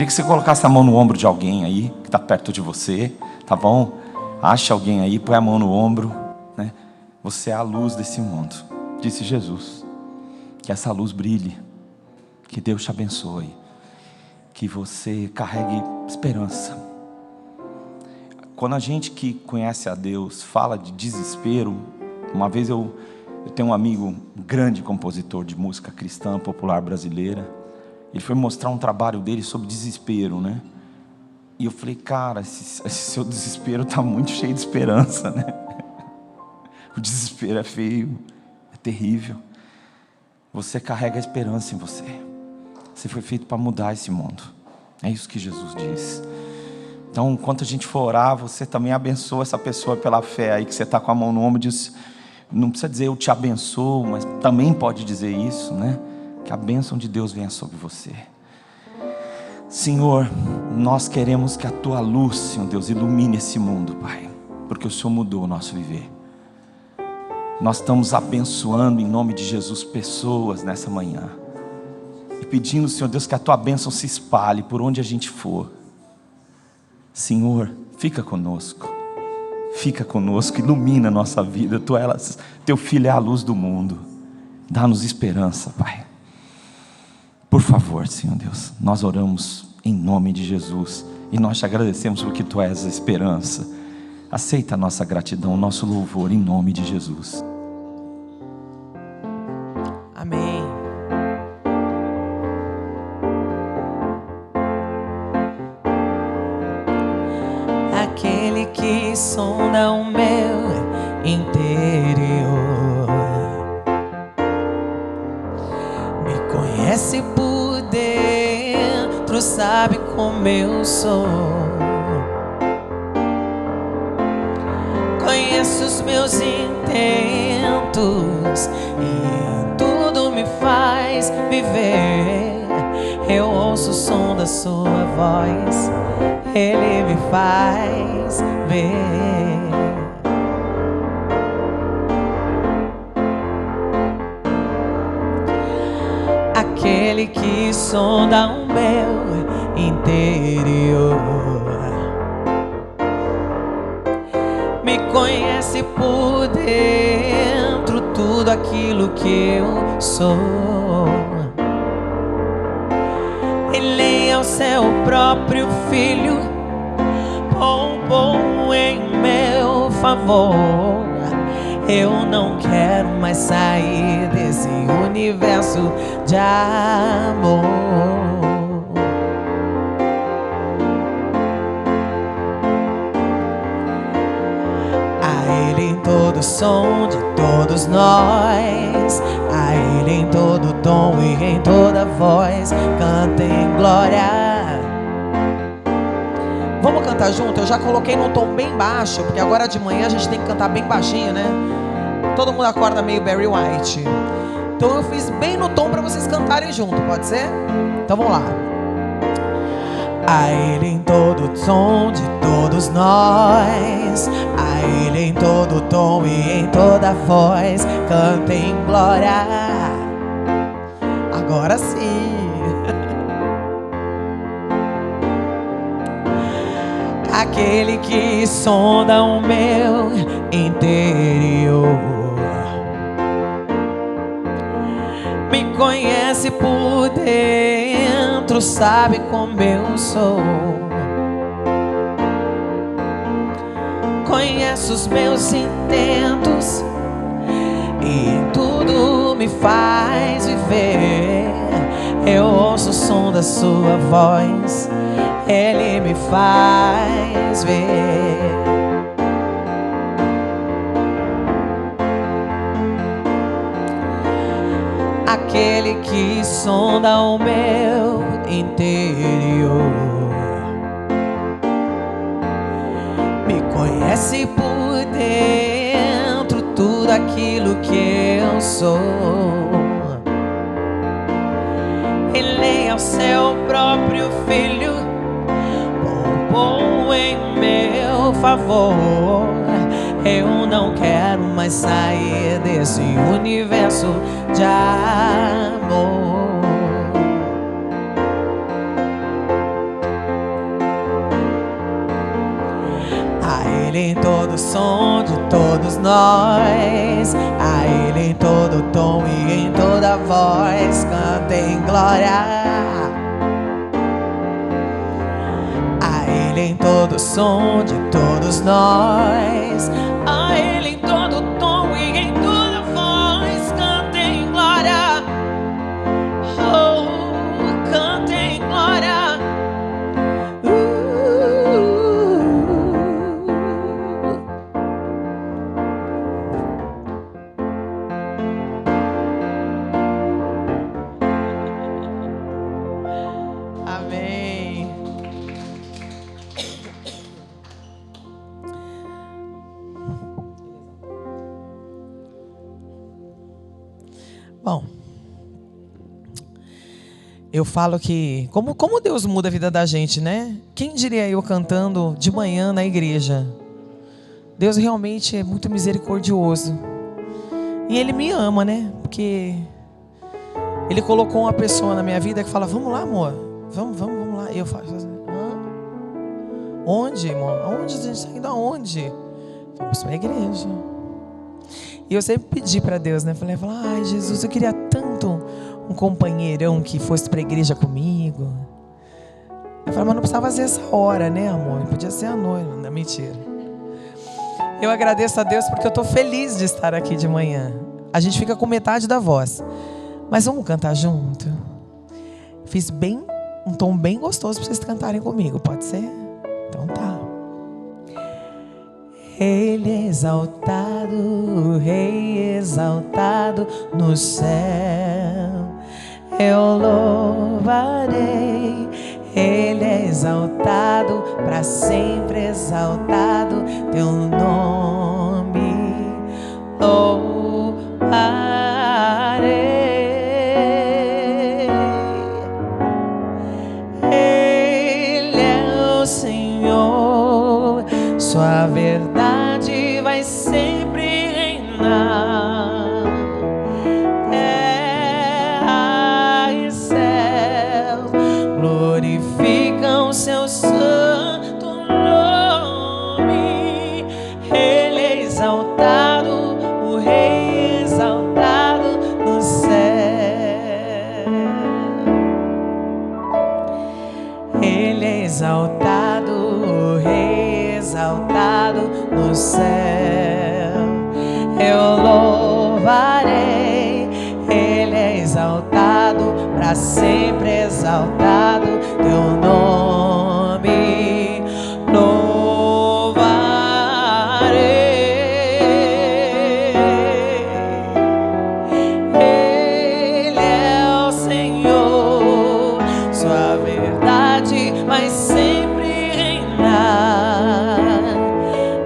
Queria que você colocasse a mão no ombro de alguém aí que está perto de você, tá bom? Acha alguém aí, põe a mão no ombro, né? Você é a luz desse mundo, disse Jesus. Que essa luz brilhe, que Deus te abençoe, que você carregue esperança. Quando a gente que conhece a Deus fala de desespero, uma vez eu tenho um amigo, um grande compositor de música cristã popular brasileira. Ele foi mostrar um trabalho dele sobre desespero, né? E eu falei, cara, esse seu desespero está muito cheio de esperança, né? O desespero é feio, é terrível. Você carrega a esperança em você. Você foi feito para mudar esse mundo. É isso que Jesus diz. Então, enquanto a gente for orar, você também abençoa essa pessoa pela fé aí, que você está com a mão no ombro e diz, não precisa dizer eu te abençoo, mas também pode dizer isso, né? Que a bênção de Deus venha sobre você. Senhor, nós queremos que a Tua luz, Senhor Deus, ilumine esse mundo, Pai, porque o Senhor mudou o nosso viver. Nós estamos abençoando em nome de Jesus pessoas nessa manhã e pedindo, Senhor Deus, que a Tua bênção se espalhe por onde a gente for. Senhor, fica conosco, ilumina a nossa vida. Teu Filho é a luz do mundo, dá-nos esperança, Pai. Por favor, Senhor Deus, nós oramos em nome de Jesus e nós te agradecemos porque Tu és a esperança. Aceita a nossa gratidão, o nosso louvor em nome de Jesus. Amém. Aquele que sonda o meu interior, me conhece por dentro, sabe como eu sou. Conhece os meus intentos e tudo me faz viver. Eu ouço o som da sua voz, Ele me faz ver. Aquele que sonda o meu interior, me conhece por dentro, tudo aquilo que eu sou. Ele é o seu próprio Filho, poupou em meu favor. Eu não quero mais sair desse universo de amor. A Ele em todo som de todos nós, a Ele em todo tom e em toda voz, canta em glória. Vamos cantar junto? Eu já coloquei num tom bem baixo, porque agora de manhã a gente tem que cantar bem baixinho, né? Todo mundo acorda meio Barry White. Então eu fiz bem no tom para vocês cantarem junto, pode ser? Então vamos lá. A Ele em todo som de todos nós, a Ele em todo tom e em toda voz, canta em glória. Agora sim. Aquele que sonda o meu interior, me conhece por dentro, sabe como eu sou. Conhece os meus intentos e em tudo me faz viver. Eu ouço o som da sua voz, Ele me faz ver. Aquele que sonda o meu interior, me conhece por dentro, tudo aquilo que eu sou. Ele é o seu próprio Filho, poupou em meu favor. Eu não quero mais sair desse universo de amor. Ele em todo som de todos nós, a Ele em todo tom e em toda voz, cantem glória. A Ele em todo som de todos nós, a Ele em todo tom e em toda voz, cantem glória. Oh, cantem glória. Amém. Bom, eu falo que como Deus muda a vida da gente, né? Quem diria eu cantando de manhã na igreja? Deus realmente é muito misericordioso. E Ele me ama, né? Porque Ele colocou uma pessoa na minha vida que fala: vamos lá, amor, vamos lá. E eu falo: hã? Onde, irmão? Aonde a gente está indo? Aonde? Vamos para a igreja. E eu sempre pedi para Deus, né? Falei: ai, Jesus, eu queria tanto um companheirão que fosse para a igreja comigo. Eu falei: mas não precisava fazer essa hora, né, amor? Podia ser à noite. Não, mentira. Eu agradeço a Deus porque eu estou feliz de estar aqui de manhã. A gente fica com metade da voz, mas vamos cantar junto? Fiz um tom bem gostoso para vocês cantarem comigo, pode ser? Então tá. Ele é exaltado, o Rei exaltado no céu. Eu louvarei. Ele é exaltado, para sempre exaltado, teu nome louvarei. Ele é o Senhor, sua verdade vai sempre reinar. Terra e céu glorificam seu santo nome. Ele é exaltado, o Rei exaltado no céu. Ele é exaltado, o Rei exaltado no céu. Eu louvarei. Ele é exaltado, para sempre exaltado, teu nome louvarei. Ele é o Senhor, sua verdade vai sempre reinar.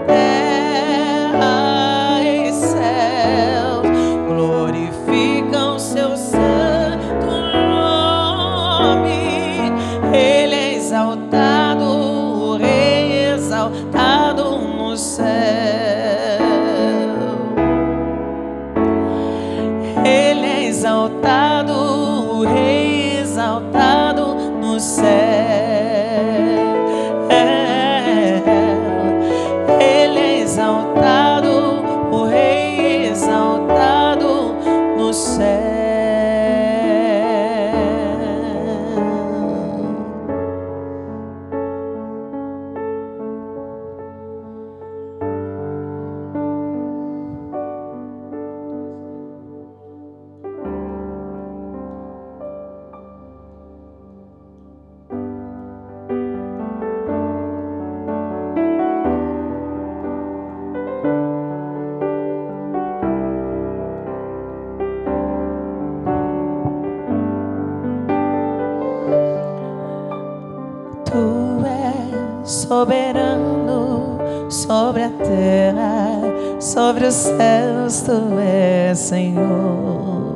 Terra e céu glorificam seu santo nome. Ele é exaltado, o Rei exaltado no céu. Ele é exaltado, o Rei exaltado no céu. Ele é exaltado, o Rei exaltado no céu. Tu és soberano sobre a terra, sobre os céus. Tu és Senhor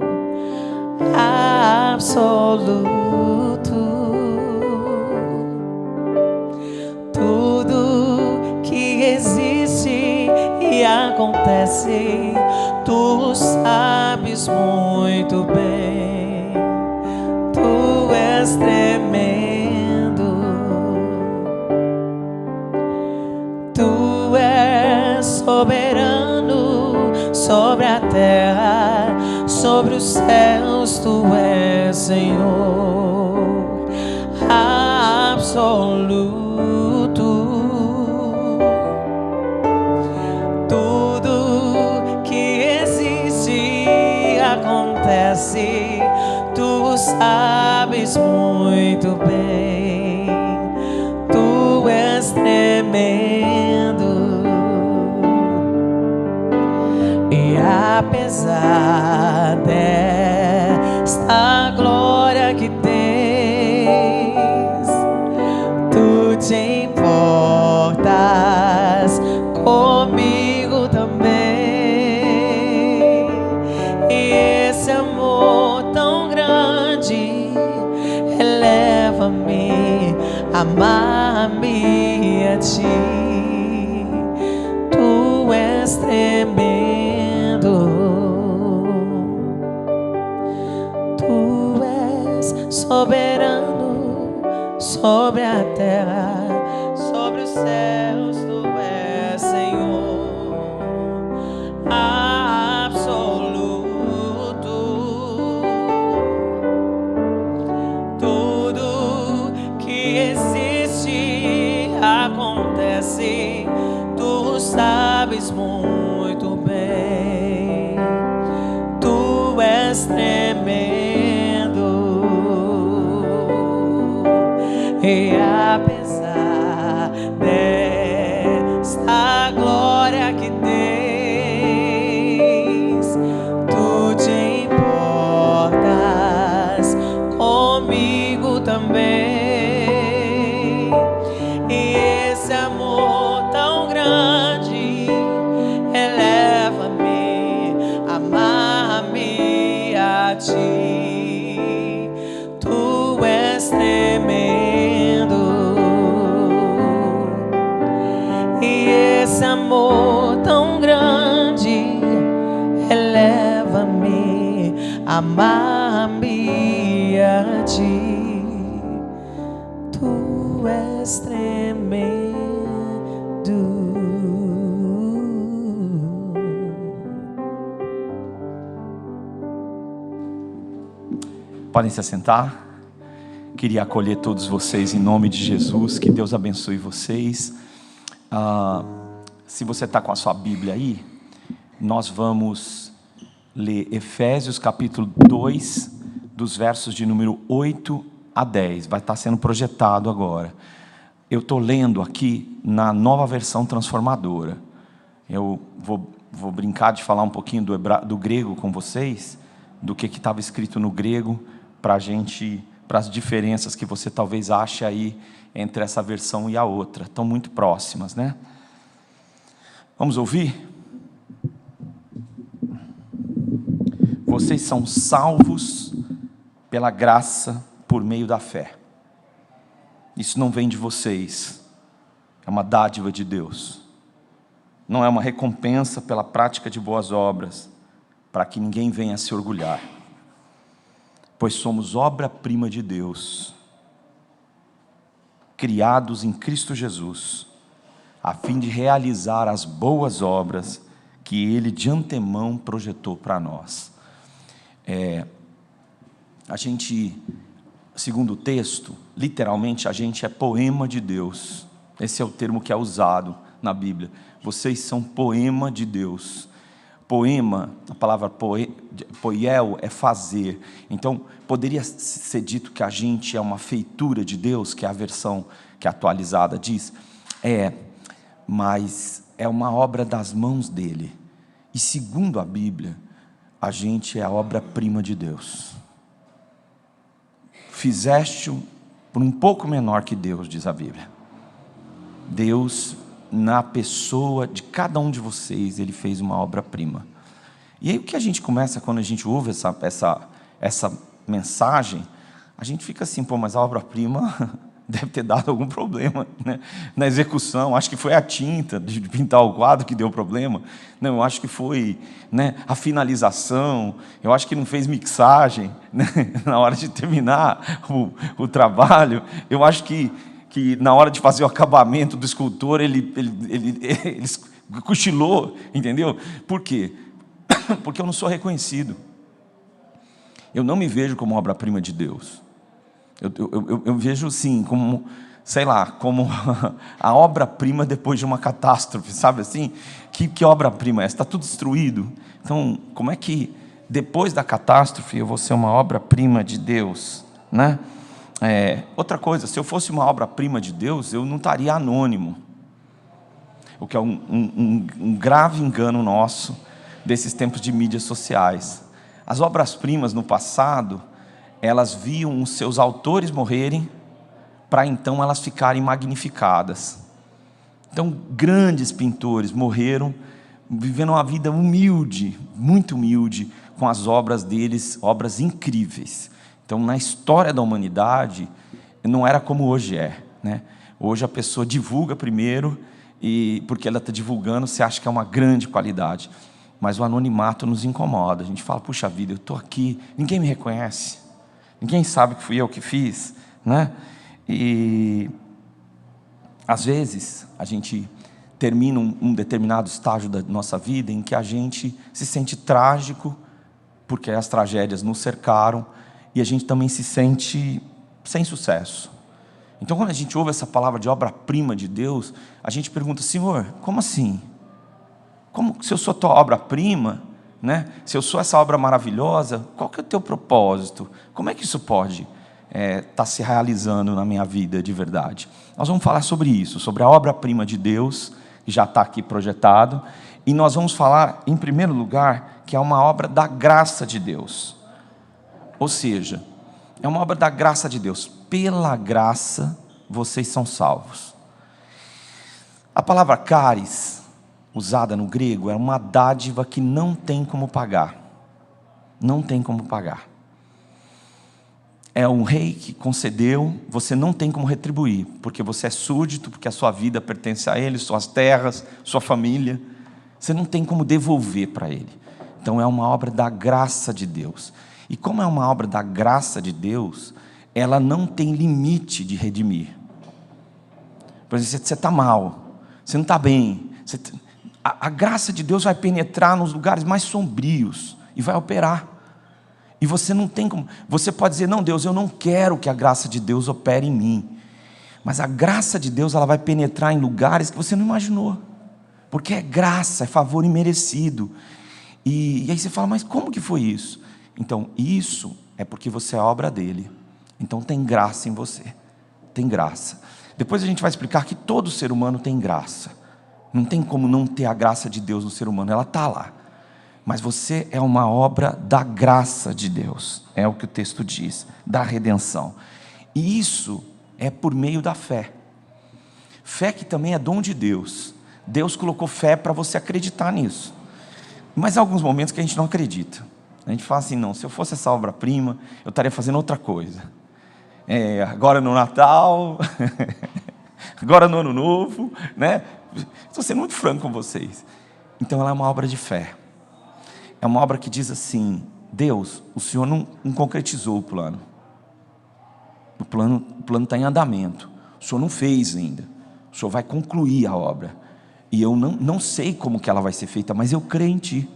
absoluto. Tudo que existe e acontece, tu sabes muito bem. Tu és tremendo. Tu és soberano sobre a terra, sobre os céus, tu és Senhor absoluto. Tudo que existe acontece, tu sabes muito bem, tu és tremendo. E apesar desta glória que tens, tu te importas comigo também. E esse amor tão grande eleva-me, amar-me a ti. Tu és tremendo, tu és soberano sobre a terra, sobre os céus, tu és Senhor absoluto. Tudo que existe acontece, tu sabes muito bem, tu és tremendo. E apesar desta glória que tens, tu te importas comigo também. E esse amor tão grande eleva-me, amar-me a ti. Tu és tremendo. E esse amor tão grande eleva-me, amar-me a ti. Tu és tremendo. Podem se assentar. Queria acolher todos vocês em nome de Jesus. Que Deus abençoe vocês. Se você está com a sua Bíblia aí, nós vamos ler Efésios capítulo 2, dos versos de número 8 a 10. Vai estar sendo projetado agora. Eu estou lendo aqui na Nova Versão Transformadora. Eu vou brincar de falar um pouquinho do grego com vocês, do que estava escrito no grego, para as diferenças que você talvez ache aí entre essa versão e a outra. Estão muito próximas, né? Vamos ouvir? Vocês são salvos pela graça por meio da fé. Isso não vem de vocês, é uma dádiva de Deus. Não é uma recompensa pela prática de boas obras, para que ninguém venha se orgulhar. Pois somos obra-prima de Deus, criados em Cristo Jesus, a fim de realizar as boas obras que Ele de antemão projetou para nós. A gente, segundo o texto, literalmente a gente é poema de Deus. Esse é o termo que é usado na Bíblia. Vocês são poema de Deus. Poema, a palavra poiel é fazer. Então, poderia ser dito que a gente é uma feitura de Deus, que é a versão que é atualizada diz. Mas é uma obra das mãos dele. E segundo a Bíblia, a gente é a obra-prima de Deus. Fizeste-o por um pouco menor que Deus, diz a Bíblia. Deus, na pessoa de cada um de vocês, Ele fez uma obra-prima. E aí o que a gente começa, quando a gente ouve essa mensagem, a gente fica assim, mas a obra-prima deve ter dado algum problema, né? Na execução. Acho que foi a tinta de pintar o quadro que deu problema. Não, eu acho que foi, né, a finalização. Eu acho que não fez mixagem, né, na hora de terminar o trabalho. Eu acho que que na hora de fazer o acabamento do escultor, ele cochilou, entendeu? Por quê? Porque eu não sou reconhecido. Eu não me vejo como obra-prima de Deus. Eu vejo, sim, como, sei lá, como a obra-prima depois de uma catástrofe, sabe assim? Que obra-prima é essa? Está tudo destruído. Então, como é que depois da catástrofe eu vou ser uma obra-prima de Deus, né? Outra coisa, se eu fosse uma obra-prima de Deus, eu não estaria anônimo. O que é um grave engano nosso desses tempos de mídias sociais. As obras-primas no passado, elas viam os seus autores morrerem, para então elas ficarem magnificadas. Então, grandes pintores morreram, vivendo uma vida humilde, muito humilde, com as obras deles, obras incríveis. Então, na história da humanidade, não era como hoje é, né? Hoje a pessoa divulga primeiro, e porque ela está divulgando, você acha que é uma grande qualidade. Mas o anonimato nos incomoda. A gente fala, puxa vida, eu estou aqui, ninguém me reconhece, ninguém sabe que fui eu que fiz, né? E às vezes a gente termina um determinado estágio da nossa vida em que a gente se sente trágico, porque as tragédias nos cercaram, e a gente também se sente sem sucesso. Então, quando a gente ouve essa palavra de obra-prima de Deus, a gente pergunta, Senhor, como assim? Como, se eu sou tua obra-prima, né? Se eu sou essa obra maravilhosa, qual que é o teu propósito? Como é que isso pode estar se realizando na minha vida de verdade? Nós vamos falar sobre isso, sobre a obra-prima de Deus, que já está aqui projetado, e nós vamos falar, em primeiro lugar, que é uma obra da graça de Deus. Ou seja, é uma obra da graça de Deus. Pela graça, vocês são salvos. A palavra caris, usada no grego, é uma dádiva que não tem como pagar. Não tem como pagar. É um rei que concedeu, você não tem como retribuir, porque você é súdito, porque a sua vida pertence a ele, suas terras, sua família. Você não tem como devolver para ele. Então é uma obra da graça de Deus. E como é uma obra da graça de Deus, ela não tem limite de redimir. Por exemplo, você está mal, você não está bem. A graça de Deus vai penetrar nos lugares mais sombrios e vai operar. E você não tem como. Você pode dizer, não, Deus, eu não quero que a graça de Deus opere em mim. Mas a graça de Deus, ela vai penetrar em lugares que você não imaginou. Porque é graça, é favor imerecido. E aí você fala, mas como que foi isso? Então, isso é porque você é obra dele. Então tem graça em você. Tem graça. Depois a gente vai explicar que todo ser humano tem graça. Não tem como não ter a graça de Deus no ser humano. Ela está lá. Mas você é uma obra da graça de Deus. É o que o texto diz. Da redenção. E isso é por meio da fé. Fé que também é dom de Deus. Deus colocou fé para você acreditar nisso. Mas há alguns momentos que a gente não acredita. A gente fala assim, não, se eu fosse essa obra-prima, eu estaria fazendo outra coisa. Agora no Natal, agora no Ano Novo, né? Estou sendo muito franco com vocês. Então ela é uma obra de fé. É uma obra que diz assim, Deus, o Senhor não concretizou o plano. O plano está em andamento. O Senhor não fez ainda. O Senhor vai concluir a obra. E eu não sei como que ela vai ser feita, mas eu creio em Ti.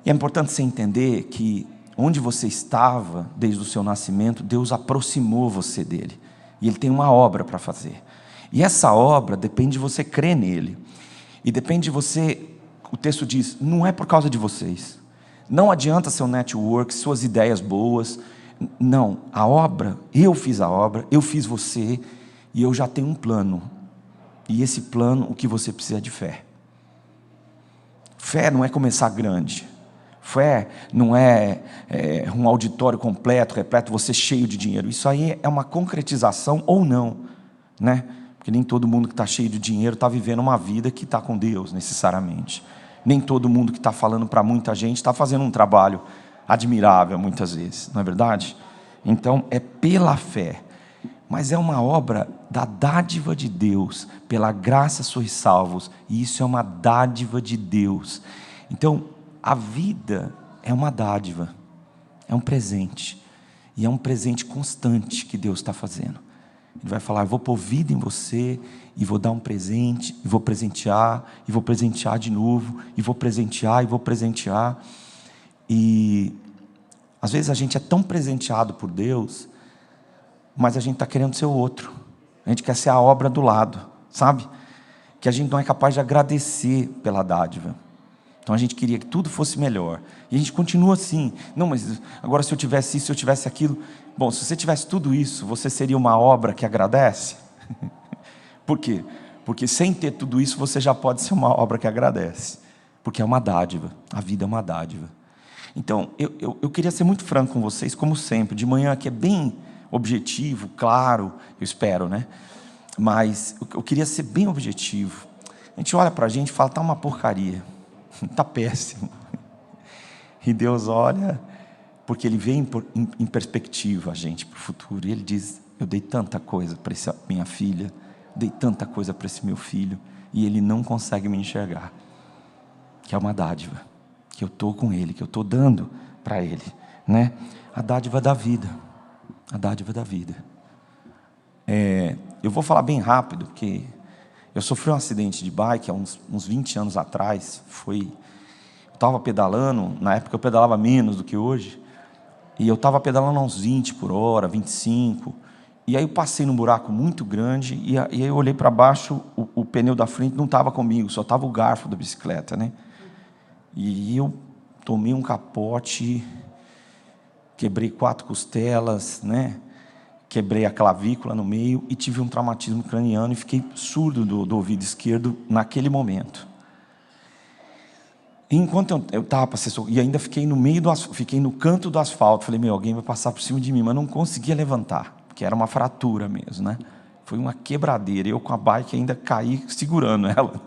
E é importante você entender que onde você estava, desde o seu nascimento, Deus aproximou você dele. E Ele tem uma obra para fazer. E essa obra depende de você crer nele. E depende de você, o texto diz, não é por causa de vocês. Não adianta seu network, suas ideias boas. Não, a obra, eu fiz a obra, eu fiz você, e eu já tenho um plano. E esse plano, o que você precisa é de fé. Fé não é começar grande. Fé não é um auditório completo, repleto, você cheio de dinheiro. Isso aí é uma concretização ou não, né? Porque nem todo mundo que está cheio de dinheiro está vivendo uma vida que está com Deus, necessariamente. Nem todo mundo que está falando para muita gente está fazendo um trabalho admirável, muitas vezes, não é verdade? Então, é pela fé. Mas é uma obra da dádiva de Deus. Pela graça sois salvos. E isso é uma dádiva de Deus. Então, a vida é uma dádiva, é um presente, e é um presente constante que Deus está fazendo. Ele vai falar: eu vou pôr vida em você, e vou dar um presente, e vou presentear de novo, e vou presentear. E às vezes a gente é tão presenteado por Deus, mas a gente está querendo ser o outro. A gente quer ser a obra do lado, sabe? Que a gente não é capaz de agradecer pela dádiva. Então a gente queria que tudo fosse melhor. E a gente continua assim. Não, mas agora se eu tivesse isso, se eu tivesse aquilo. Bom, se você tivesse tudo isso, você seria uma obra que agradece? Por quê? Porque sem ter tudo isso, você já pode ser uma obra que agradece. Porque é uma dádiva. A vida é uma dádiva. Então, eu queria ser muito franco com vocês, como sempre. De manhã aqui é bem objetivo, claro, eu espero, né? Mas eu queria ser bem objetivo. A gente olha para a gente e fala: está uma porcaria. Está péssimo. E Deus olha, porque Ele vê em perspectiva a gente para o futuro. E Ele diz: eu dei tanta coisa para essa minha filha, dei tanta coisa para esse meu filho, e ele não consegue me enxergar. Que é uma dádiva, que eu estou com ele, que eu estou dando para ele, né? A dádiva da vida. A dádiva da vida. Eu vou falar bem rápido, porque eu sofri um acidente de bike há uns 20 anos atrás. Eu estava pedalando, na época eu pedalava menos do que hoje, e eu estava pedalando a uns 20 por hora, 25, e aí eu passei num buraco muito grande, e aí eu olhei para baixo, o pneu da frente não estava comigo, só estava o garfo da bicicleta, né? E eu tomei um capote, quebrei 4 costelas, né? Quebrei a clavícula no meio e tive um traumatismo craniano e fiquei surdo do ouvido esquerdo naquele momento. E enquanto eu estava para ser socorrido, e ainda fiquei fiquei no canto do asfalto, falei: alguém vai passar por cima de mim, mas não conseguia levantar, porque era uma fratura mesmo, né? Foi uma quebradeira, eu com a bike ainda caí segurando ela.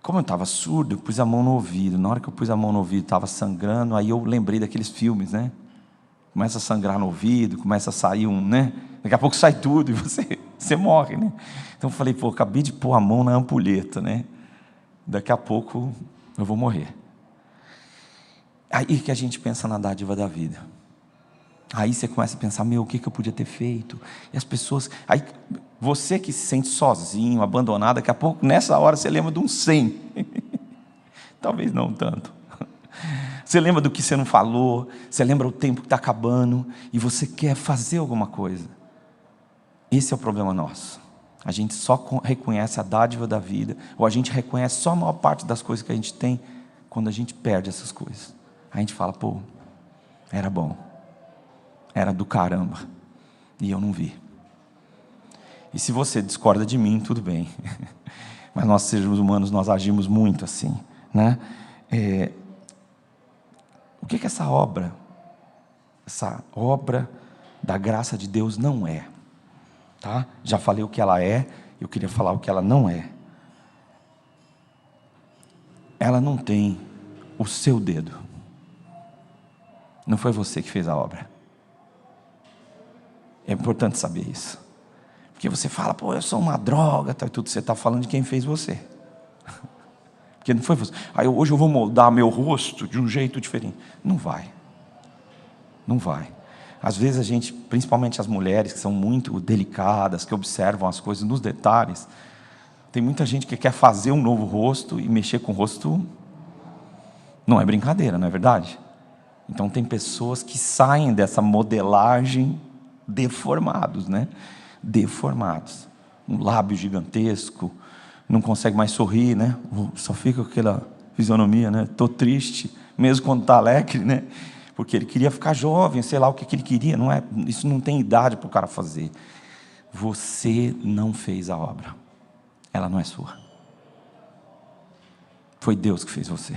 Como eu estava surdo, eu pus a mão no ouvido. Na hora que eu pus a mão no ouvido, estava sangrando. Aí eu lembrei daqueles filmes, né? Começa a sangrar no ouvido, começa a sair né? Daqui a pouco sai tudo e você morre, né? Então eu falei: acabei de pôr a mão na ampulheta, né? Daqui a pouco eu vou morrer. Aí que a gente pensa na dádiva da vida. Aí você começa a pensar: o que eu podia ter feito? E as pessoas... Aí você que se sente sozinho, abandonado, daqui a pouco, nessa hora, você lembra de um 100. Talvez não tanto. Você lembra do que você não falou, você lembra o tempo que está acabando, e você quer fazer alguma coisa. Esse é o problema nosso. A gente só reconhece a dádiva da vida, ou a gente reconhece só a maior parte das coisas que a gente tem, quando a gente perde essas coisas. A gente fala: era bom. Era do caramba, e eu não vi. E se você discorda de mim, tudo bem. Mas nós, seres humanos, nós agimos muito assim, né? O que essa obra da graça de Deus não é? Tá? Já falei o que ela é, eu queria falar o que ela não é. Ela não tem o seu dedo. Não foi você que fez a obra. É importante saber isso. Porque você fala: eu sou uma droga, e tudo. Você está falando de quem fez você. Porque não foi você. Hoje eu vou moldar meu rosto de um jeito diferente. Não vai. Não vai. Às vezes a gente, principalmente as mulheres que são muito delicadas, que observam as coisas nos detalhes, tem muita gente que quer fazer um novo rosto, e mexer com o rosto não é brincadeira, não é verdade? Então tem pessoas que saem dessa modelagem deformados, né? Deformados, um lábio gigantesco, não consegue mais sorrir, né? Só fica com aquela fisionomia, né? Tô triste, mesmo quando está alegre, né? Porque ele queria ficar jovem, sei lá o que ele queria. Não é, isso não tem idade para o cara fazer. Você não fez a obra, ela não é sua. Foi Deus que fez você.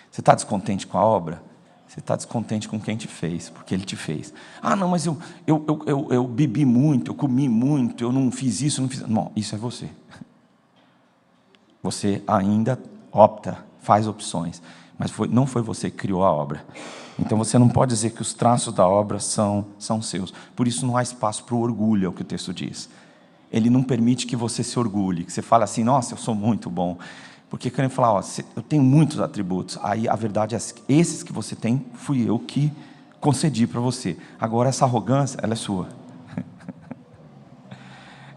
Você está descontente com a obra? Você está descontente com quem te fez, porque Ele te fez. Não, mas eu bebi muito, eu comi muito, eu não fiz isso, não fiz... Não, isso é você. Você ainda opta, faz opções, mas não foi você que criou a obra. Então você não pode dizer que os traços da obra são seus. Por isso não há espaço para o orgulho, é o que o texto diz. Ele não permite que você se orgulhe, que você fale assim: nossa, eu sou muito bom. Porque querem falar: eu tenho muitos atributos. Aí a verdade é: esses que você tem, fui eu que concedi para você. Agora essa arrogância, ela é sua.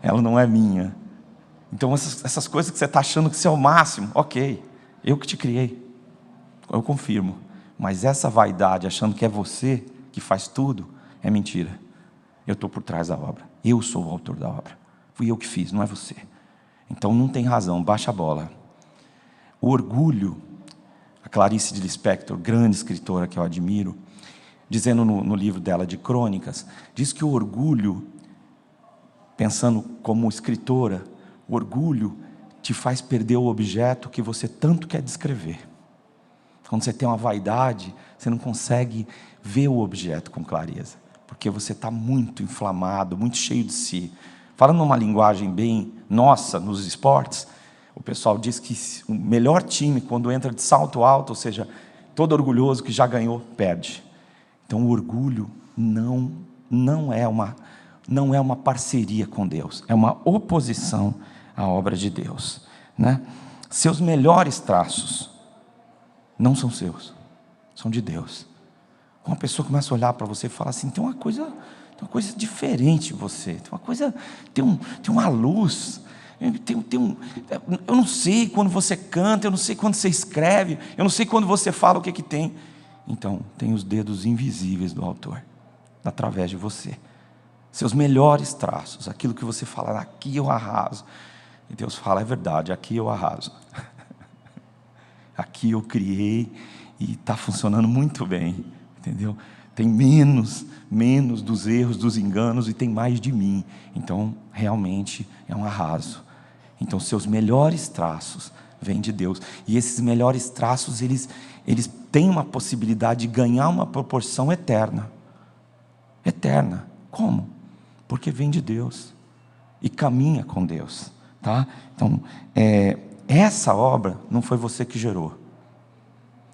Ela não é minha. Então essas coisas que você está achando que você é o máximo, ok, eu que te criei, eu confirmo. Mas essa vaidade, achando que é você que faz tudo, é mentira. Eu estou por trás da obra, eu sou o autor da obra. Fui eu que fiz, não é você. Então não tem razão, baixa a bola. O orgulho, a Clarice de Lispector, grande escritora que eu admiro, dizendo no livro dela de Crônicas, diz que o orgulho, pensando como escritora, o orgulho te faz perder o objeto que você tanto quer descrever. Quando você tem uma vaidade, você não consegue ver o objeto com clareza, porque você está muito inflamado, muito cheio de si. Falando numa linguagem bem nossa, nos esportes, o pessoal diz que o melhor time, quando entra de salto alto, ou seja, todo orgulhoso que já ganhou, perde. Então o orgulho não é uma parceria com Deus, é uma oposição à obra de Deus, né? Seus melhores traços não são seus, são de Deus. Uma pessoa começa a olhar para você e fala assim, tem uma coisa diferente em você, tem uma luz, eu não sei quando você canta, eu não sei quando você escreve, eu não sei quando você fala o que tem. Então, tem os dedos invisíveis do autor, através de você. Seus melhores traços, aquilo que você fala, aqui eu arraso. E Deus fala, é verdade, aqui eu arraso. Aqui eu criei e está funcionando muito bem, entendeu? Tem menos dos erros, dos enganos e tem mais de mim. Então, realmente é um arraso. Então, seus melhores traços vêm de Deus. E esses melhores traços, eles têm uma possibilidade de ganhar uma proporção eterna. Eterna. Como? Porque vem de Deus e caminha com Deus, tá? Então, essa obra não foi você que gerou.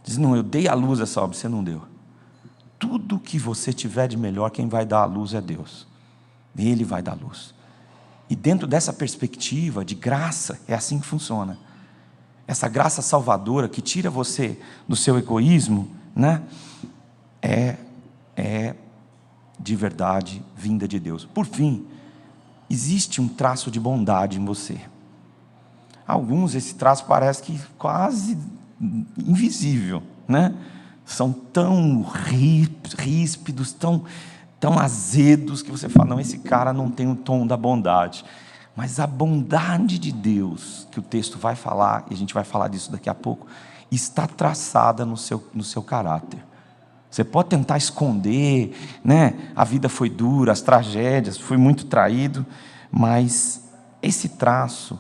Diz, não, eu dei à luz essa obra, você não deu. Tudo que você tiver de melhor, quem vai dar a luz é Deus. Ele vai dar luz. E dentro dessa perspectiva de graça, é assim que funciona. Essa graça salvadora que tira você do seu egoísmo, né? É de verdade vinda de Deus. Por fim, existe um traço de bondade em você. Alguns, esse traço parece que quase invisível, né? São tão ríspidos, tão azedos, que você fala, não, esse cara não tem o tom da bondade. Mas a bondade de Deus, que o texto vai falar, e a gente vai falar disso daqui a pouco, está traçada no seu caráter. Você pode tentar esconder, né? A vida foi dura, as tragédias, fui muito traído, mas esse traço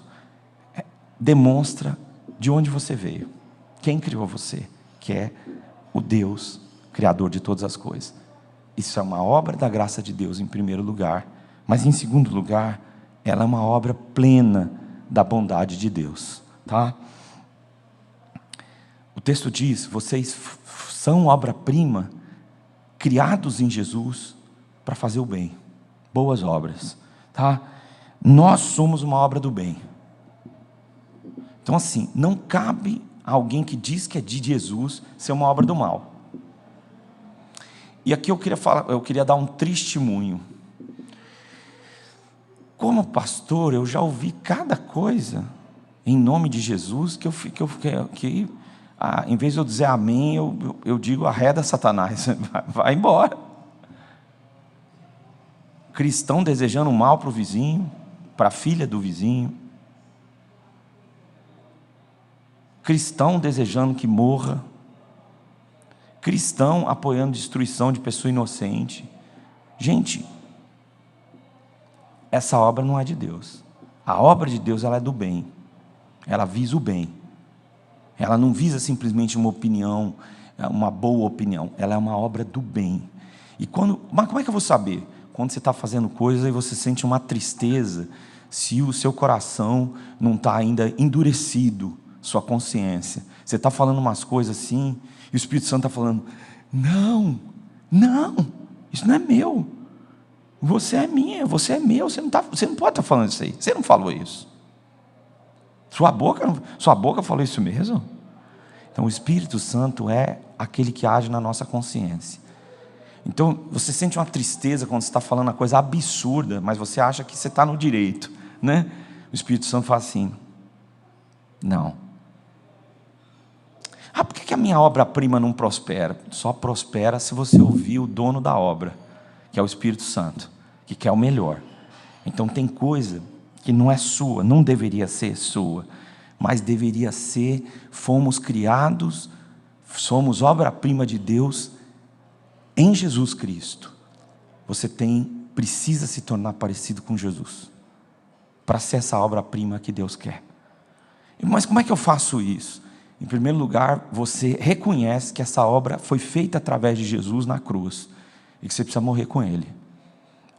demonstra de onde você veio, quem criou você, que é o Deus, Criador de todas as coisas. Isso é uma obra da graça de Deus em primeiro lugar, mas em segundo lugar, ela é uma obra plena da bondade de Deus, tá? O texto diz, vocês são obra-prima, criados em Jesus para fazer o bem, boas obras, tá? Nós somos uma obra do bem. Então assim, não cabe a alguém que diz que é de Jesus ser uma obra do mal. E aqui eu queria dar um testemunho. Como pastor, eu já ouvi cada coisa em nome de Jesus que em vez de eu dizer amém, eu digo arreda Satanás, vai embora. Cristão desejando mal para o vizinho, para a filha do vizinho. Cristão desejando que morra. Cristão apoiando destruição de pessoa inocente. Gente, essa obra não é de Deus. A obra de Deus, ela é do bem. Ela visa o bem. Ela não visa simplesmente uma opinião, uma boa opinião. Ela é uma obra do bem. Mas como é que eu vou saber? Quando você está fazendo coisa e você sente uma tristeza, se o seu coração não está ainda endurecido, sua consciência. Você está falando umas coisas assim, e o Espírito Santo está falando, não, isso não é meu. Você é minha, você é meu, você não pode estar falando isso aí. Você não falou isso. Sua boca falou isso mesmo? Então o Espírito Santo é aquele que age na nossa consciência. Então, você sente uma tristeza quando você está falando uma coisa absurda, mas você acha que você está no direito, né? O Espírito Santo fala assim: não. Ah, por que a minha obra-prima não prospera? Só prospera se você ouvir o dono da obra, que é o Espírito Santo, que quer o melhor. Então, tem coisa que não é sua, não deveria ser sua, mas deveria ser, fomos criados, somos obra-prima de Deus em Jesus Cristo. Você precisa se tornar parecido com Jesus, para ser essa obra-prima que Deus quer. Mas como é que eu faço isso? Em primeiro lugar, você reconhece que essa obra foi feita através de Jesus na cruz, e que você precisa morrer com Ele,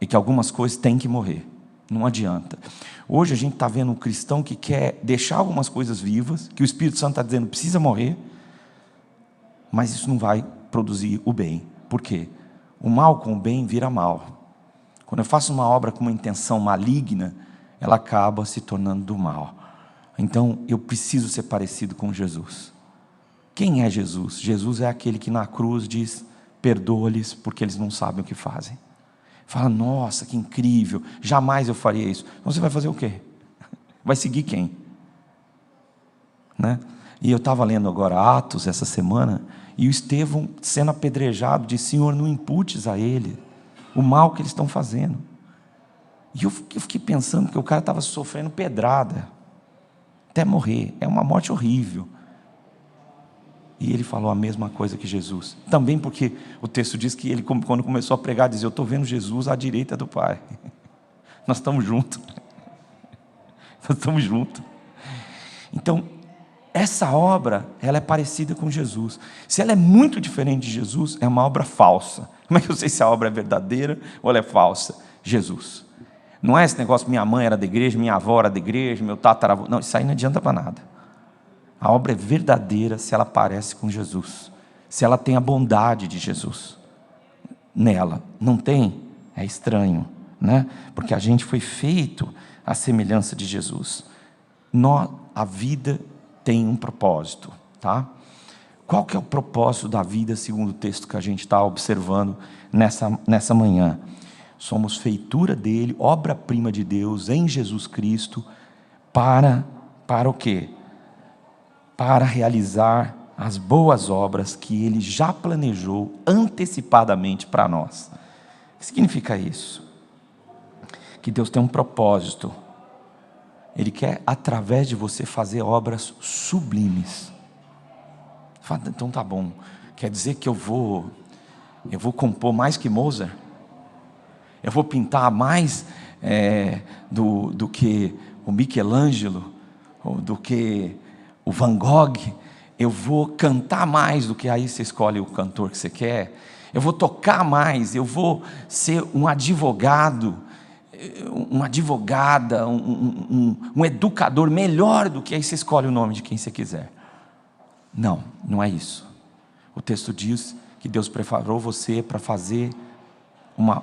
e que algumas coisas têm que morrer, não adianta. Hoje a gente está vendo um cristão que quer deixar algumas coisas vivas, que o Espírito Santo está dizendo precisa morrer, mas isso não vai produzir o bem. Por quê? O mal com o bem vira mal. Quando eu faço uma obra com uma intenção maligna, ela acaba se tornando do mal. Então eu preciso ser parecido com Jesus. Quem é Jesus? Jesus é aquele que na cruz diz: perdoa-lhes porque eles não sabem o que fazem. Fala: nossa, que incrível, jamais eu faria isso. Então você vai fazer o quê? Vai seguir quem? Né? E eu estava lendo agora Atos essa semana, e o Estevão sendo apedrejado disse: Senhor, não imputes a ele o mal que eles estão fazendo. E eu fiquei pensando que o cara estava sofrendo pedrada até morrer, é uma morte horrível. E ele falou a mesma coisa que Jesus. Também porque o texto diz que ele, quando começou a pregar, dizia: eu estou vendo Jesus à direita do Pai. Nós estamos juntos. Nós estamos juntos. Então, essa obra, ela é parecida com Jesus. Se ela é muito diferente de Jesus, é uma obra falsa. Como é que eu sei se a obra é verdadeira ou ela é falsa? Jesus. Não é esse negócio: minha mãe era da igreja, minha avó era da igreja, meu tataravô. Não, isso aí não adianta para nada. A obra é verdadeira se ela parece com Jesus, se ela tem a bondade de Jesus nela. Não tem? É estranho, né? Porque a gente foi feito à semelhança de Jesus. A vida tem um propósito, tá? Qual que é o propósito da vida segundo o texto que a gente está observando nessa manhã? Somos feitura dele, obra-prima de Deus em Jesus Cristo, para o quê? Para realizar as boas obras que Ele já planejou antecipadamente para nós. O que significa isso? Que Deus tem um propósito. Ele quer, através de você, fazer obras sublimes. Fala: então tá bom, quer dizer que eu vou compor mais que Mozart? Eu vou pintar mais do que o Michelangelo, ou do que o Van Gogh? Eu vou cantar mais do que... Aí você escolhe o cantor que você quer. Eu vou tocar mais, eu vou ser um advogado, uma advogada, um educador melhor do que... Aí você escolhe o nome de quem você quiser. Não, não é isso. O texto diz que Deus preparou você para fazer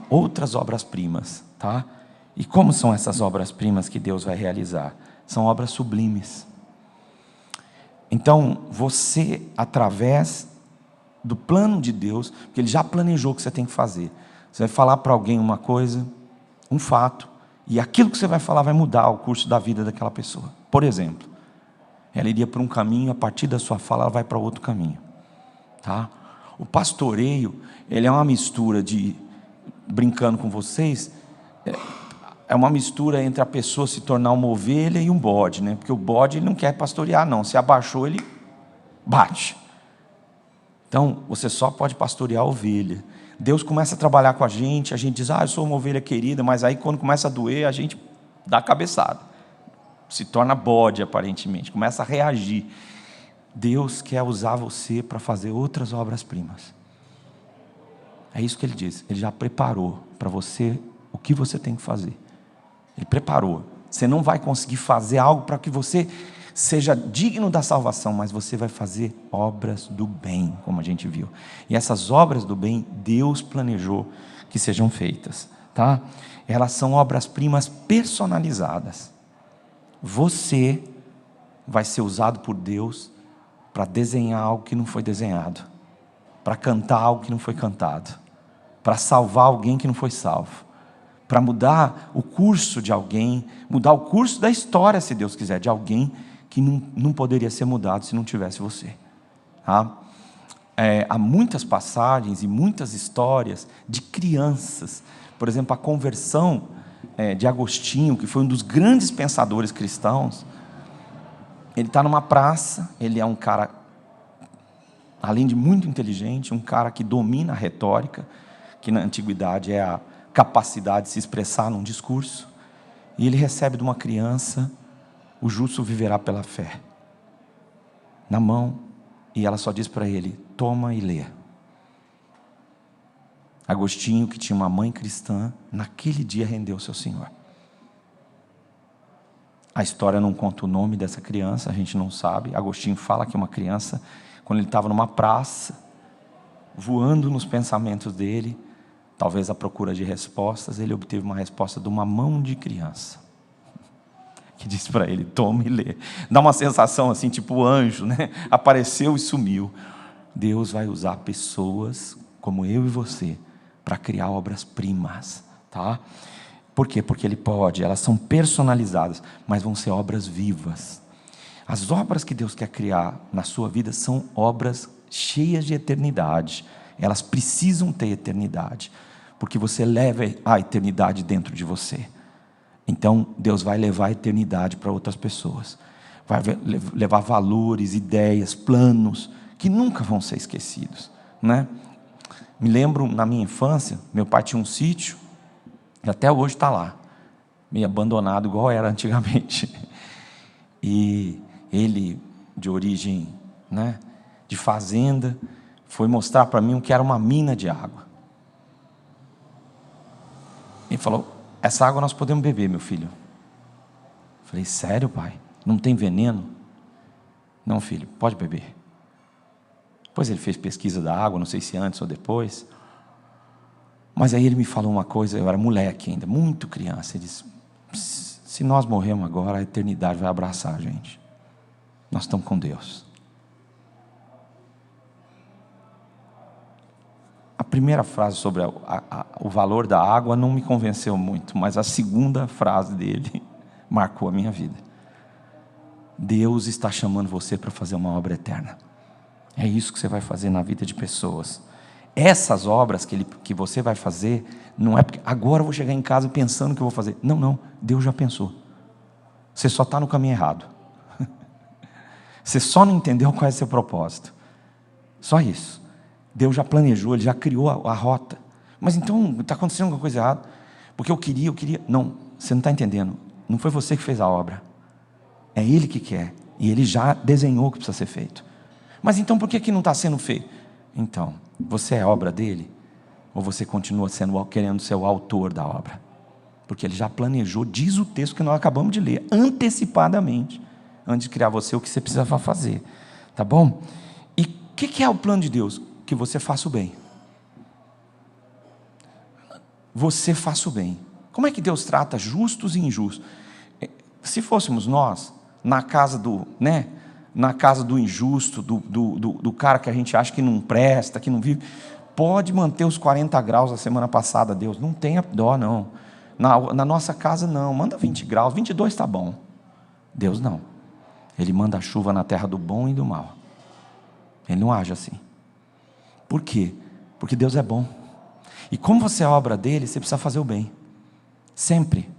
outras obras-primas, tá? E como são essas obras-primas que Deus vai realizar? São obras sublimes. Então, você, através do plano de Deus, porque Ele já planejou o que você tem que fazer. Você vai falar para alguém uma coisa, um fato, e aquilo que você vai falar vai mudar o curso da vida daquela pessoa. Por exemplo, ela iria para um caminho, a partir da sua fala, ela vai para outro caminho. Tá? O pastoreio, ele é uma mistura de, brincando com vocês, é uma mistura entre a pessoa se tornar uma ovelha e um bode, né? Porque o bode ele não quer pastorear, não. Se abaixou, ele bate. Então, você só pode pastorear a ovelha. Deus começa a trabalhar com a gente diz: eu sou uma ovelha querida, mas aí quando começa a doer, a gente dá a cabeçada. Se torna bode, aparentemente, começa a reagir. Deus quer usar você para fazer outras obras-primas. É isso que Ele diz. Ele já preparou para você o que você tem que fazer. Ele preparou. Você não vai conseguir fazer algo para que você seja digno da salvação, mas você vai fazer obras do bem, como a gente viu. E essas obras do bem, Deus planejou que sejam feitas, tá? Elas são obras-primas personalizadas. Você vai ser usado por Deus para desenhar algo que não foi desenhado, para cantar algo que não foi cantado, para salvar alguém que não foi salvo, para mudar o curso de alguém, mudar o curso da história, se Deus quiser, de alguém que não poderia ser mudado se não tivesse você. Tá? Há muitas passagens e muitas histórias de crianças. Por exemplo, a conversão de Agostinho, que foi um dos grandes pensadores cristãos. Ele está numa praça, ele é um cara, além de muito inteligente, um cara que domina a retórica, que na antiguidade é a capacidade de se expressar num discurso, e ele recebe de uma criança: o justo viverá pela fé, na mão, e ela só diz para ele: toma e lê. Agostinho, que tinha uma mãe cristã, naquele dia rendeu-se ao Senhor. A história não conta o nome dessa criança, a gente não sabe. Agostinho fala que uma criança, quando ele estava numa praça, voando nos pensamentos dele, talvez à procura de respostas, ele obteve uma resposta de uma mão de criança, que disse para ele: toma e lê. Dá uma sensação assim, tipo o anjo, né? Apareceu e sumiu. Deus vai usar pessoas como eu e você para criar obras-primas, tá? Por quê? Porque Ele pode, elas são personalizadas, mas vão ser obras vivas. As obras que Deus quer criar na sua vida são obras cheias de eternidade. Elas precisam ter eternidade, porque você leva a eternidade dentro de você. Então, Deus vai levar a eternidade para outras pessoas. Vai levar valores, ideias, planos, que nunca vão ser esquecidos, né? Me lembro, na minha infância, meu pai tinha um sítio, e até hoje está lá, meio abandonado, igual era antigamente. E ele, de origem, né, de fazenda, foi mostrar para mim o que era uma mina de água. Ele falou: essa água nós podemos beber, meu filho. Eu falei: sério, pai? Não tem veneno? Não, filho, pode beber. Depois ele fez pesquisa da água, não sei se antes ou depois. Mas aí ele me falou uma coisa, eu era moleque ainda, muito criança. Ele disse: se nós morrermos agora, a eternidade vai abraçar a gente. Nós estamos com Deus. A primeira frase sobre o valor da água não me convenceu muito, mas a segunda frase dele marcou a minha vida. Deus está chamando você para fazer uma obra eterna. É isso que você vai fazer na vida de pessoas. Essas obras que você vai fazer, não é porque agora eu vou chegar em casa pensando que eu vou fazer. Não, não, Deus já pensou. Você só está no caminho errado. Você só não entendeu qual é o seu propósito. Só isso. Deus já planejou, Ele já criou a rota. Mas então está acontecendo alguma coisa errada. Porque eu queria. Não, você não está entendendo. Não foi você que fez a obra. É Ele que quer. E Ele já desenhou o que precisa ser feito. Mas então por que não está sendo feito? Então, você é obra dele? Ou você continua querendo ser o autor da obra? Porque ele já planejou, diz o texto que nós acabamos de ler, antecipadamente, antes de criar você, o que você precisava fazer. Tá bom? E o que é o plano de Deus? Que você faça o bem. Você faça o bem. Como é que Deus trata justos e injustos? Se fôssemos nós, na casa do injusto, do cara que a gente acha que não presta, que não vive, pode manter os 40 graus da semana passada, Deus, não tenha dó não, na nossa casa não, manda 20 graus, 22 está bom. Deus não, Ele manda a chuva na terra do bom e do mal. Ele não age assim. Por quê? Porque Deus é bom, e como você é obra dele, você precisa fazer o bem, sempre.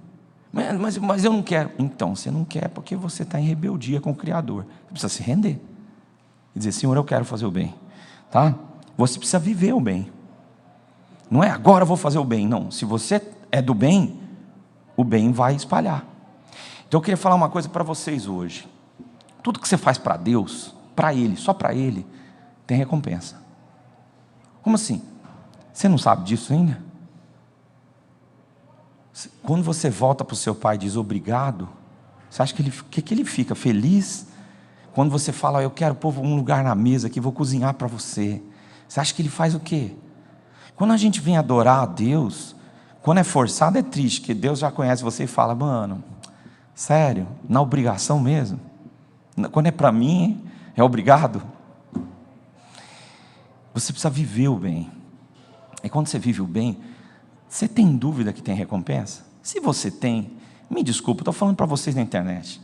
Mas eu não quero. Então, você não quer porque você está em rebeldia com o Criador. Você precisa se render e dizer: Senhor, eu quero fazer o bem, tá? Você precisa viver o bem. Não é agora eu vou fazer o bem, não. Se você é do bem, o bem vai espalhar. Então eu queria falar uma coisa para vocês hoje. Tudo que você faz para Deus, para Ele, só para Ele, tem recompensa. Como assim? Você não sabe disso ainda? Quando você volta para o seu pai e diz obrigado, você acha que ele fica feliz? Quando você fala: eu quero pôr um lugar na mesa aqui, vou cozinhar para você, você acha que ele faz o quê? Quando a gente vem adorar a Deus, quando é forçado é triste, porque Deus já conhece você e fala: mano, sério, na obrigação mesmo? Quando é para mim, é obrigado? Você precisa viver o bem. E quando você vive o bem, você tem dúvida que tem recompensa? Se você tem, me desculpa, estou falando para vocês na internet.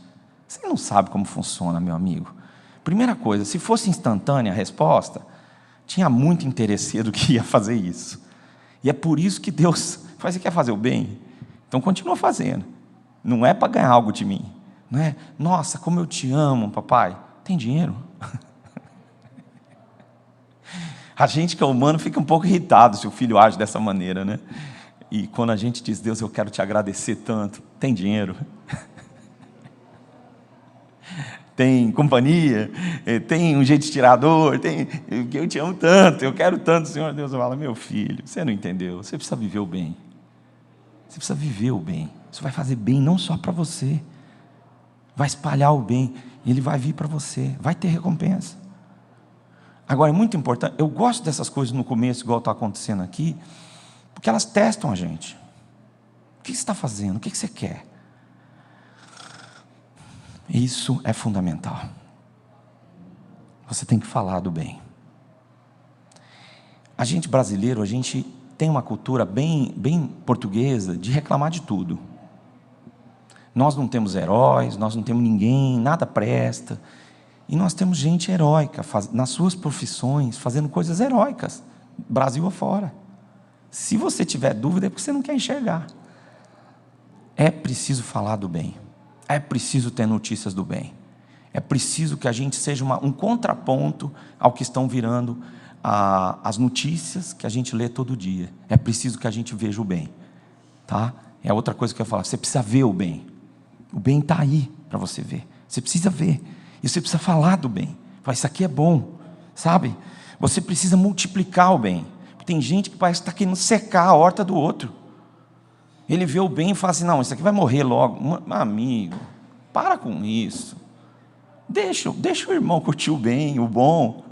Você não sabe como funciona, meu amigo. Primeira coisa, se fosse instantânea a resposta, tinha muito interesseiro que ia fazer isso. E é por isso que Deus faz, você quer fazer o bem? Então continua fazendo. Não é para ganhar algo de mim. Não é, nossa, como eu te amo, papai. Tem dinheiro? A gente que é humano fica um pouco irritado se o filho age dessa maneira, né? E quando a gente diz, Deus, eu quero te agradecer tanto. Tem dinheiro? Tem companhia? Tem um jeito de tirador? Eu te amo tanto, eu quero tanto, Senhor. Deus fala, meu filho, você não entendeu. Você precisa viver o bem. Você precisa viver o bem. Isso vai fazer bem não só para você. Vai espalhar o bem. E ele vai vir para você. Vai ter recompensa. Agora, é muito importante. Eu gosto dessas coisas no começo, igual está acontecendo aqui, porque elas testam a gente. O que você está fazendo? O que você quer? Isso é fundamental. Você tem que falar do bem. A gente brasileiro, a gente tem uma cultura bem portuguesa de reclamar de tudo. Nós não temos heróis, nós não temos ninguém, nada presta. E nós temos gente heróica, nas suas profissões, fazendo coisas heróicas, Brasil afora. Se você tiver dúvida, é porque você não quer enxergar. É preciso falar do bem. É preciso ter notícias do bem. É preciso que a gente seja um contraponto ao que estão virando as notícias que a gente lê todo dia. É preciso que a gente veja o bem. Tá? É outra coisa que eu ia falar. Você precisa ver o bem. O bem está aí para você ver. Você precisa ver. E você precisa falar do bem. Fala, isso aqui é bom. Sabe? Você precisa multiplicar o bem. Tem gente que parece que está querendo secar a horta do outro. Ele vê o bem e fala assim, não, isso aqui vai morrer logo. Amigo, para com isso. Deixa o irmão curtir o bem, o bom.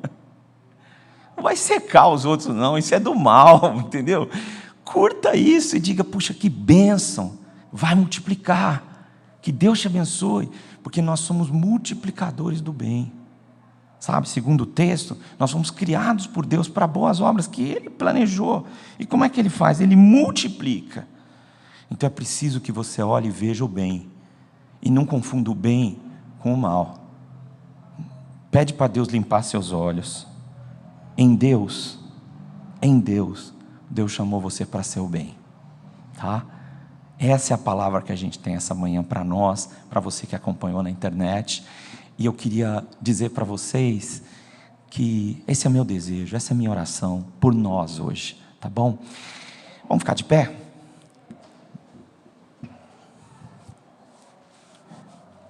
Não vai secar os outros não, isso é do mal, entendeu? Curta isso e diga, puxa, que bênção. Vai multiplicar. Que Deus te abençoe. Porque nós somos multiplicadores do bem. Sabe, segundo o texto, nós somos criados por Deus para boas obras que Ele planejou. E como é que Ele faz? Ele multiplica. Então é preciso que você olhe e veja o bem. E não confunda o bem com o mal. Pede para Deus limpar seus olhos. Em Deus, Deus chamou você para ser o bem. Tá? Essa é a palavra que a gente tem essa manhã para nós, para você que acompanhou na internet. E eu queria dizer para vocês que esse é o meu desejo, essa é a minha oração por nós hoje, tá bom? Vamos ficar de pé?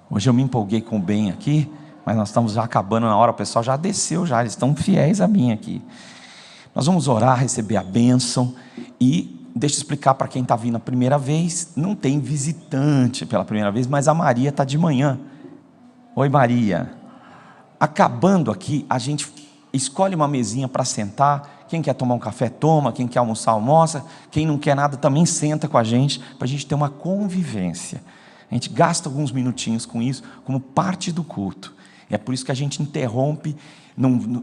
Hoje eu me empolguei com o bem aqui, mas nós estamos já acabando na hora, o pessoal já desceu já, eles estão fiéis a mim aqui. Nós vamos orar, receber a bênção e deixa eu explicar para quem está vindo a primeira vez, não tem visitante pela primeira vez, mas a Maria está de manhã. Oi Maria, acabando aqui, a gente escolhe uma mesinha para sentar, quem quer tomar um café toma, quem quer almoçar almoça, quem não quer nada também senta com a gente, para a gente ter uma convivência. A gente gasta alguns minutinhos com isso, como parte do culto. É por isso que a gente interrompe,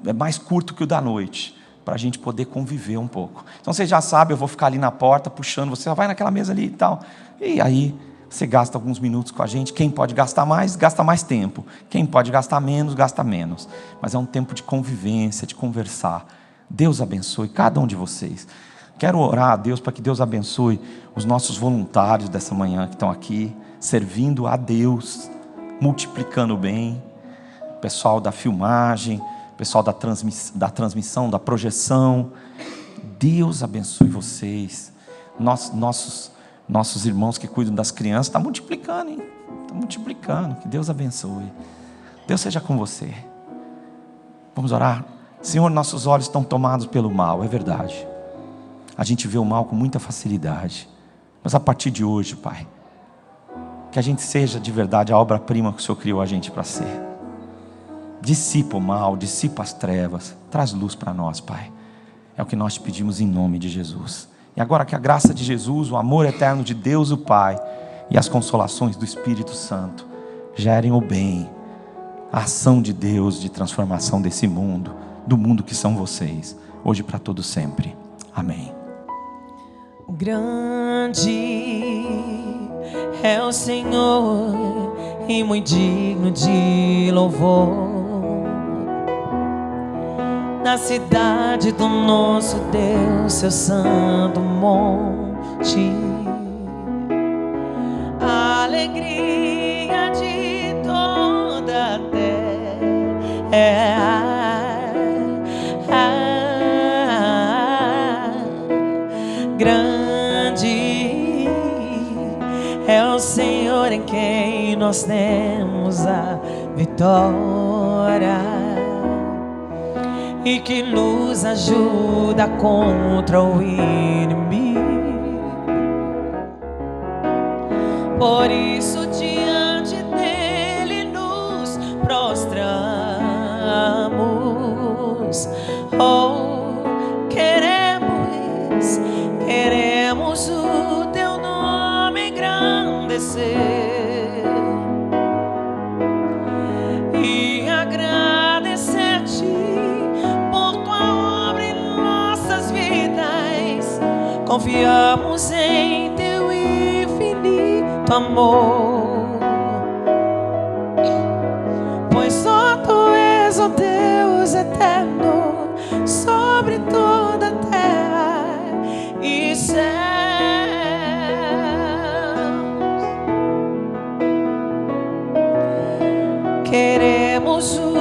é mais curto que o da noite, para a gente poder conviver um pouco. Então você já sabe, eu vou ficar ali na porta, puxando, você vai naquela mesa ali e tal, e aí você gasta alguns minutos com a gente. Quem pode gastar mais, gasta mais tempo. Quem pode gastar menos, gasta menos. Mas é um tempo de convivência, de conversar. Deus abençoe cada um de vocês. Quero orar a Deus para que Deus abençoe os nossos voluntários dessa manhã que estão aqui, servindo a Deus, multiplicando o bem. Pessoal da filmagem, pessoal da transmissão, da projeção. Deus abençoe vocês. Nossos irmãos que cuidam das crianças, está multiplicando, hein? Está multiplicando, que Deus abençoe. Deus seja com você. Vamos orar? Senhor, nossos olhos estão tomados pelo mal, é verdade. A gente vê o mal com muita facilidade. Mas a partir de hoje, Pai, que a gente seja de verdade a obra-prima que o Senhor criou a gente para ser. Dissipa o mal, dissipa as trevas, traz luz para nós, Pai. É o que nós te pedimos em nome de Jesus. E agora que a graça de Jesus, o amor eterno de Deus o Pai e as consolações do Espírito Santo gerem o bem, a ação de Deus de transformação desse mundo, do mundo que são vocês, hoje para todo sempre. Amém. Grande é o Senhor e muito digno de louvor. Na cidade do nosso Deus, seu santo monte, a alegria de toda a terra. Grande é o Senhor em quem nós temos a vitória e que nos ajuda contra o inimigo. Por isso diante dele nos prostramos. Queremos o teu nome engrandecer e agradecer-te por tua obra em nossas vidas. Confiamos em teu infinito amor, pois só tu és o Deus eterno sobre toda a terra e céus. Queremos o